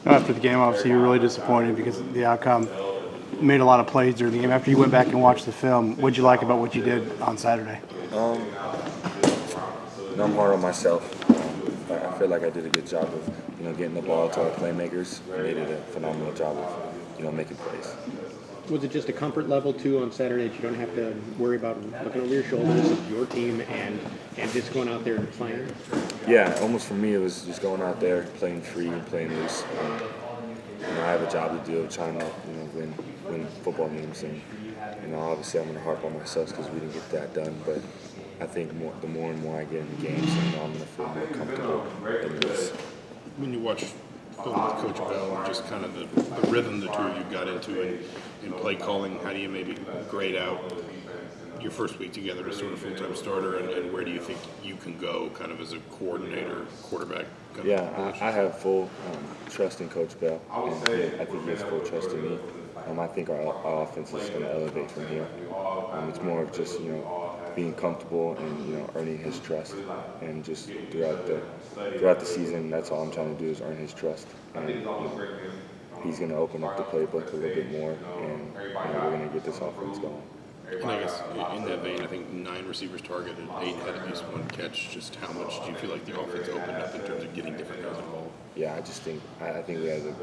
After the game, obviously, you're really disappointed because of the outcome. You made a lot of plays during the game. After you went back and watched the film, what did you like about what you did on Saturday? I'm hard on myself. I feel like I did a good job of, getting the ball to our playmakers. I made it a phenomenal job of, making plays. Was it just a comfort level, too, on Saturday that you don't have to worry about looking over your shoulders of your team and just going out there and playing? Yeah, almost for me, it was just going out there, playing free and playing loose. I have a job to do, trying to, win football games. And, obviously I'm going to harp on myself because we didn't get that done. But I think the more and more I get in the games, I'm going to feel more comfortable in this. When you watch film with Coach Bell and just kind of the rhythm the two of you got into in play calling, how do you maybe grade out your first week together as sort of full-time starter, and where do you think you can go kind of as a coordinator, quarterback? I have full trust in Coach Bell, and I think he has full trust in me. I think our offense is going to elevate from here. It's more of just, being comfortable and, earning his trust. And just throughout the season, that's all I'm trying to do is earn his trust. And, he's going to open up the playbook a little bit more, and we're going to get this offense going. And I guess in that vein, I think 9 receivers targeted, 8 had at least 1 catch. Just how much do you feel like the offense opened up in terms of getting different guys involved? Yeah, I think we have the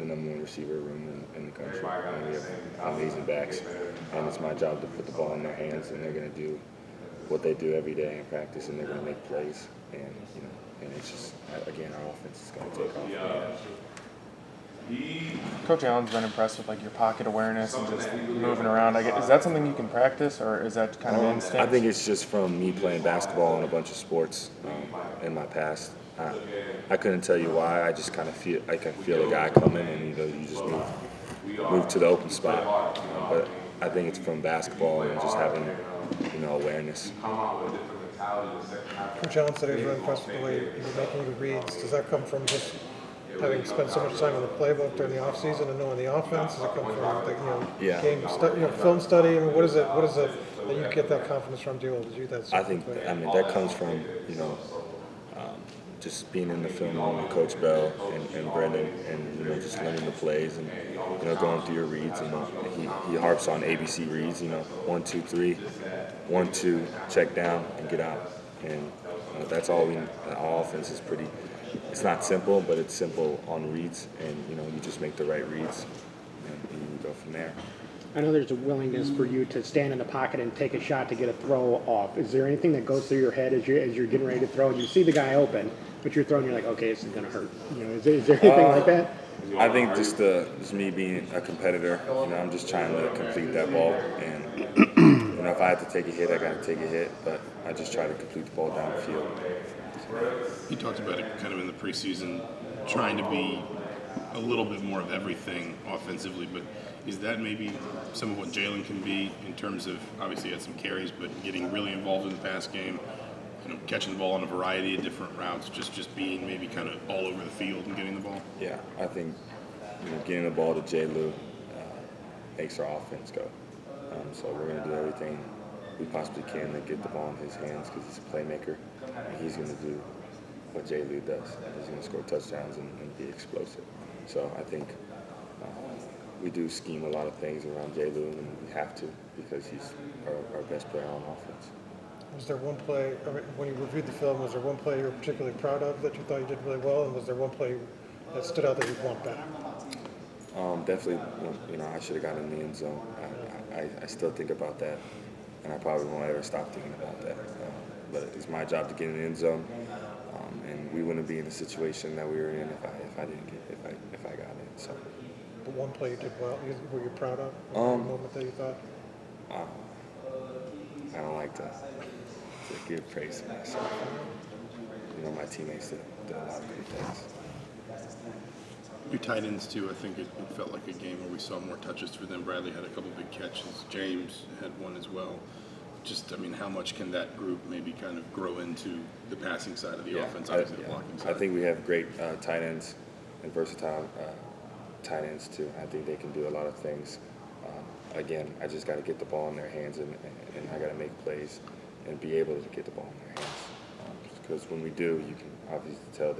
number 1 receiver room in the country. We have amazing backs, and it's my job to put the ball in their hands, and they're going to do what they do every day in practice, and they're going to make plays. And and it's just, again, our offense is going to take off. Coach Allen's been impressed with your pocket awareness and just moving around. Is that something you can practice, or is that kind of instinct? I think it's just from me playing basketball and a bunch of sports in my past. I couldn't tell you why. I just kind of feel I can feel a guy coming, and you just move to the open spot. But I think it's from basketball and just having awareness. Coach Allen said he was really impressed with the way you were making your reads. Does that come from just having spent so much time in the playbook during the offseason and knowing the offense? Does it come from game film study? I mean, what is it that you get that confidence from? Do you that? I think that comes from just being in the film room with Coach Bell and Brendan, and just learning the plays and going through your reads. And he harps on ABC reads. 1, 2, 3, 1, 2, check down and get out. And that's all our offense is pretty. It's not simple, but it's simple on reads, and you just make the right reads, and you go from there. I know there's a willingness for you to stand in the pocket and take a shot to get a throw off. Is there anything that goes through your head as you're getting ready to throw, and you see the guy open, but you're throwing, you're like, okay, this is going to hurt? Is there anything like that? I think just me being a competitor, I'm just trying to complete that ball, and if I have to take a hit, I got to take a hit, but I just try to complete the ball down the field. You talked about it kind of in the preseason, trying to be a little bit more of everything offensively, but is that maybe some of what Jalen can be in terms of, obviously he had some carries, but getting really involved in the pass game, catching the ball on a variety of different routes, just being maybe kind of all over the field and getting the ball? Yeah, I think getting the ball to J. Lou makes our offense go. So we're going to do everything we possibly can to get the ball in his hands because he's a playmaker, and he's going to do what J. Lou does. He's going to score touchdowns and be explosive. So I think we do scheme a lot of things around J. Lou, and we have to because he's our best player on offense. Was there one play, when you reviewed the film, was there one play you were particularly proud of that you thought you did really well, and was there one play that stood out that you'd want back? Definitely, I should have gotten in the end zone. I still think about that, and I probably won't ever stop thinking about that. But it's my job to get in the end zone, and we wouldn't be in the situation that we were in if I got in. So. The one play you did well, were you proud of? Was there a moment that you thought? I don't like to give praise to myself. My teammates did a lot of good things. Your tight ends, too, I think it felt like a game where we saw more touches for them. Bradley had a couple big catches. James had one as well. How much can that group maybe kind of grow into the passing side of the offense, obviously the blocking side? I think we have great tight ends and versatile tight ends, too. I think they can do a lot of things. Again, I just got to get the ball in their hands, and I got to make plays and be able to get the ball in their hands. Because when we do, you can obviously tell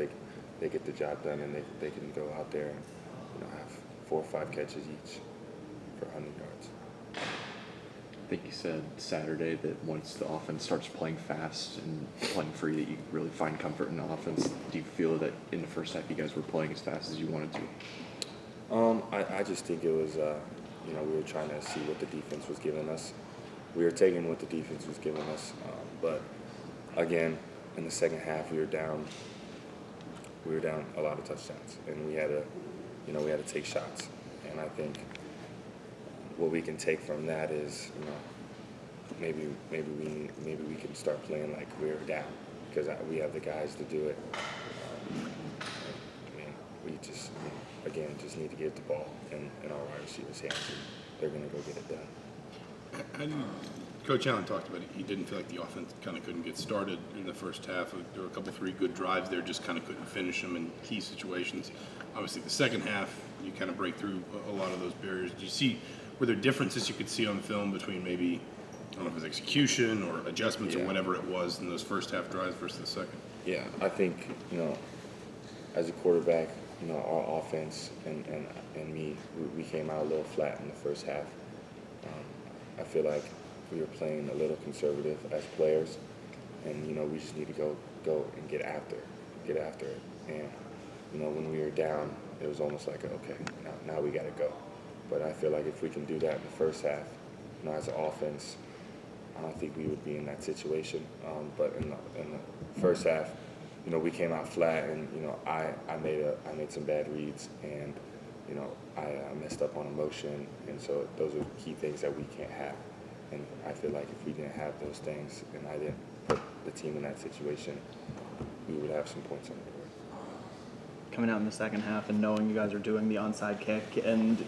they get the job done, and they can go out there and have 4 or 5 catches each for 100 yards. I think you said Saturday that once the offense starts playing fast and playing free, that you really find comfort in the offense. Do you feel that in the first half you guys were playing as fast as you wanted to? I just think it was, we were trying to see what the defense was giving us. We were taking what the defense was giving us, but again, in the second half, we were down a lot of touchdowns, and we had to take shots. And I think what we can take from that is, maybe we can start playing like we're down, because we have the guys to do it. We just need to get the ball in our wide receivers' hands, and they're going to go get it done. Coach Allen talked about it. He didn't feel like the offense kind of couldn't get started in the first half. There were a couple, 3 good drives there, just kind of couldn't finish them in key situations. Obviously, the second half, you kind of break through a lot of those barriers. Were there differences you could see on film between maybe, I don't know if it was execution or adjustments or whatever it was in those first half drives versus the second? Yeah, I think, as a quarterback, our offense and me, we came out a little flat in the first half. I feel like we were playing a little conservative as players, and we just need to go and get after it. And when we were down, it was almost like, okay, now we got to go. But I feel like if we can do that in the first half, as an offense, I don't think we would be in that situation. But in the first half, we came out flat, and I made some bad reads, and I messed up on emotion, and so those are key things that we can't have. And I feel like if we didn't have those things, and I didn't put the team in that situation, we would have some points on the board. Coming out in the second half and knowing you guys are doing the onside kick, and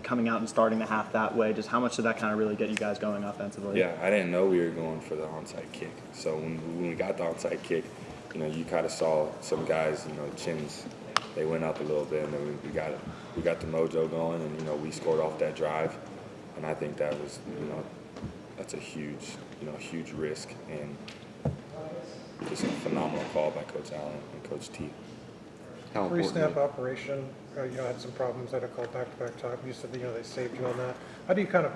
coming out and starting the half that way, just how much did that kind of really get you guys going offensively? Yeah, I didn't know we were going for the onside kick. So when we got the onside kick, you kind of saw some guys, chins, they went up a little bit, and then we got the mojo going, and we scored off that drive, and I think that was, that's a huge risk, and just a phenomenal call by Coach Allen and Coach T. How important? Pre-snap operation, had some problems that are called back-to-back time. You said they saved you on that. How do you kind of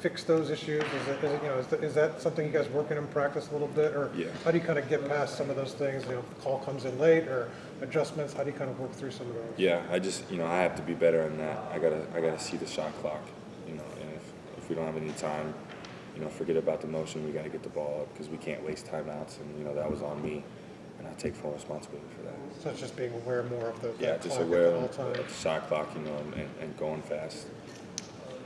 fix those issues? Is that something you guys working in practice a little bit, or how do you kind of get past some of those things? If the call comes in late or adjustments, how do you kind of work through some of those? Yeah, I just I have to be better in that. I gotta see the shot clock, and if we don't have any time, forget about the motion. We got to get the ball up because we can't waste timeouts, and that was on me, and I take full responsibility for that. So it's just being aware more of the just clock aware at all of times. the shot clock, and going fast.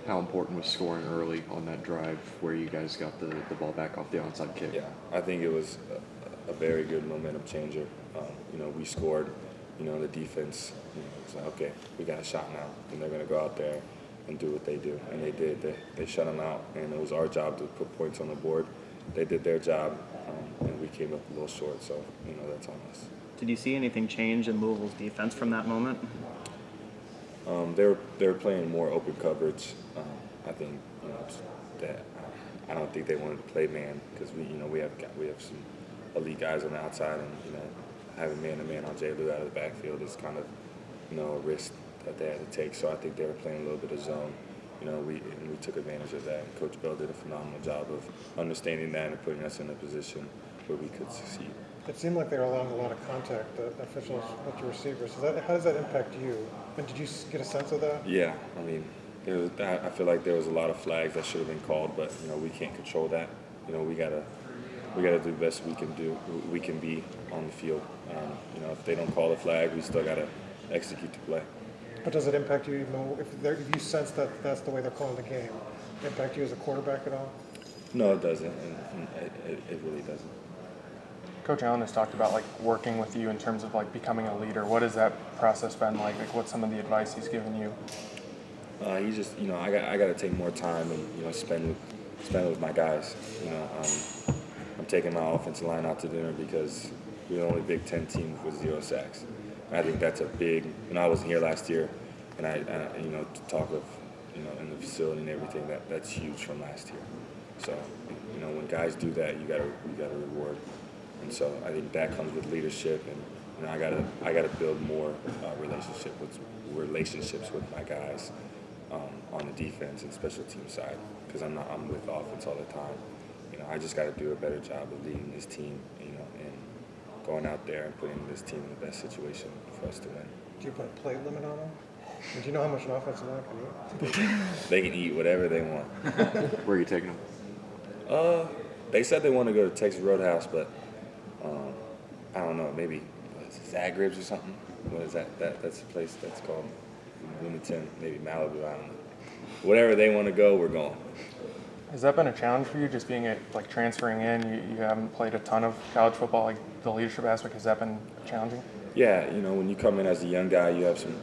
How important was scoring early on that drive where you guys got the ball back off the onside kick? Yeah, I think it was a very good momentum changer. We scored. The defense, it's like, okay, we got a shot now, and they're going to go out there and do what they do. And they did. They shut them out, and it was our job to put points on the board. They did their job, and we came up a little short, so, that's on us. Did you see anything change in Louisville's defense from that moment? They were playing more open coverage. I think that I don't think they wanted to play man because we have some elite guys on the outside, and having man-to-man on Jay Lou out of the backfield is kind of a risk that they had to take. So I think they were playing a little bit of zone. We took advantage of that. And Coach Bell did a phenomenal job of understanding that and putting us in a position where we could succeed. It seemed like they were allowing a lot of contact, the officials with your receivers. How does that impact you? And did you get a sense of that? Yeah, I feel like there was a lot of flags that should have been called, but we can't control that. We gotta do the best we can be on the field. If they don't call the flag, we still gotta execute the play. But does it impact you if you sense that that's the way they're calling the game? Impact you as a quarterback at all? No, it doesn't. And it really doesn't. Coach Allen has talked about working with you in terms of becoming a leader. What has that process been like? What's some of the advice he's given you? He just I got to take more time and spend with my guys. I'm taking my offensive line out to dinner because we're the only Big Ten team with 0 sacks. And I think that's a big. I wasn't here last year, and I to talk of in the facility and everything, that's huge from last year. So when guys do that, you got to reward. And so I think that comes with leadership you know, I gotta build more relationships with my guys on the defense and special team side, because I'm with offense all the time. You know, I just got to do a better job of leading this team, you know, and going out there and putting this team in the best situation for us to win. Do you put a plate limit on them? And do you know how much an offensive line can eat? They can eat whatever they want. Where are you taking them? They said they want to go to Texas Roadhouse, but I don't know, maybe Zagreb's or something. What is that? That's a place that's called Bloomington, maybe Malibu. I don't know. Whatever they want to go, we're going. Has that been a challenge for you, just being like transferring in? You haven't played a ton of college football. Like the leadership aspect, has that been challenging? Yeah, you know, when you come in as a young guy, you have some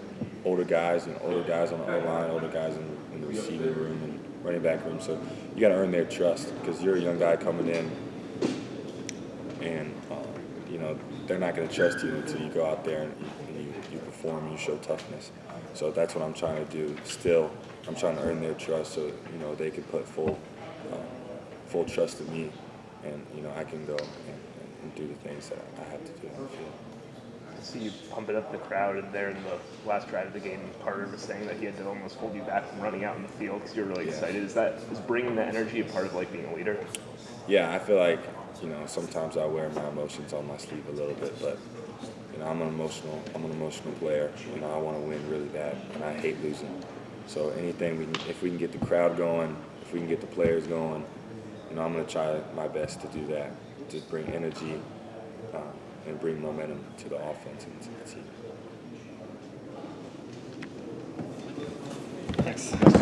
older guys, older guys on the O-line, older guys in the receiving room and running back room. So you got to earn their trust, because you're a young guy coming in, and you know, they're not going to trust you until you go out there and you perform and you show toughness. So that's what I'm trying to do. Still, I'm trying to earn their trust, so you know they can put full trust in me, and you know I can go and do the things that I have to do on the field. See you pumping up the crowd, and there in the last drive of the game, Carter was saying that he had to almost hold you back from running out in the field because you're really excited. Is bringing that energy a part of like being a leader? Yeah, I feel like, you know, sometimes I wear my emotions on my sleeve a little bit, but you know, I'm an emotional player. You know, I want to win really bad, and I hate losing. So if we can get the crowd going, if we can get the players going, you know, I'm going to try my best to do that, to bring energy and bring momentum to the offense and to the team. Thanks.